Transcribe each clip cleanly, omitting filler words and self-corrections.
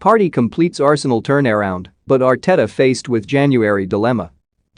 Partey completes Arsenal turnaround, but Arteta faced with January dilemma.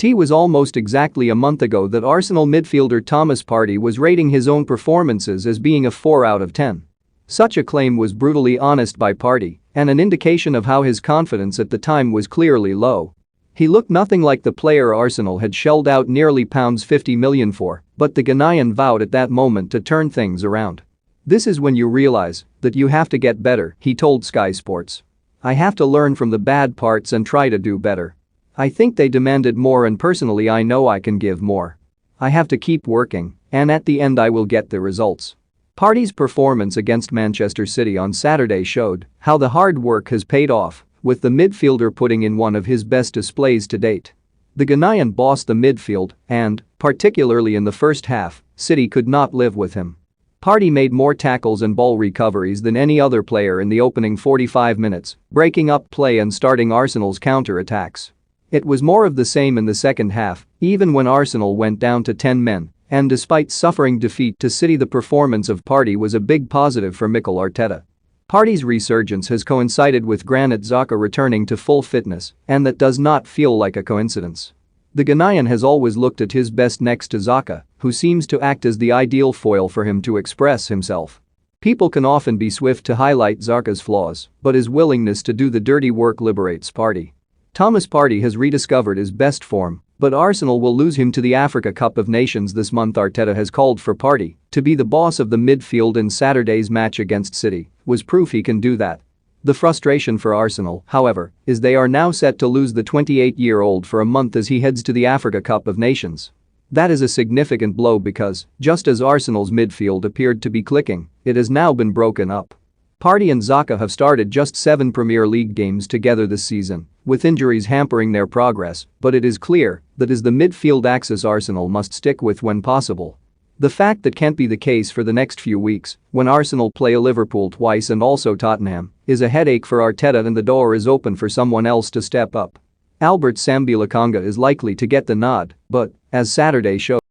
It was almost exactly a month ago that Arsenal midfielder Thomas Partey was rating his own performances as being a 4 out of 10. Such a claim was brutally honest by Partey and an indication of how his confidence at the time was clearly low. He looked nothing like the player Arsenal had shelled out nearly £50 million for, but the Ghanaian vowed at that moment to turn things around. "This is when you realize that you have to get better," he told Sky Sports. "I have to learn from the bad parts and try to do better. I think they demanded more and personally I know I can give more. I have to keep working, and at the end I will get the results." Partey's performance against Manchester City on Saturday showed how the hard work has paid off, with the midfielder putting in one of his best displays to date. The Ghanaian bossed the midfield and, particularly in the first half, City could not live with him. Partey made more tackles and ball recoveries than any other player in the opening 45 minutes, breaking up play and starting Arsenal's counter-attacks. It was more of the same in the second half, even when Arsenal went down to 10 men, and despite suffering defeat to City, the performance of Partey was a big positive for Mikel Arteta. Partey's resurgence has coincided with Granit Xhaka returning to full fitness, and that does not feel like a coincidence. The Ghanaian has always looked at his best next to Xhaka, who seems to act as the ideal foil for him to express himself. People can often be swift to highlight Xhaka's flaws, but his willingness to do the dirty work liberates Partey. Thomas Partey has rediscovered his best form, but Arsenal will lose him to the Africa Cup of Nations this month. Arteta has called for Partey to be the boss of the midfield, and Saturday's match against City was proof he can do that. The frustration for Arsenal, however, is they are now set to lose the 28-year-old for a month as he heads to the Africa Cup of Nations. That is a significant blow because, just as Arsenal's midfield appeared to be clicking, it has now been broken up. Partey and Xhaka have started just 7 Premier League games together this season, with injuries hampering their progress, but it is clear that is the midfield axis Arsenal must stick with when possible. The fact that can't be the case for the next few weeks, when Arsenal play Liverpool twice and also Tottenham, is a headache for Arteta, and the door is open for someone else to step up. Albert Sambi Lokonga is likely to get the nod, but, as Saturday showed,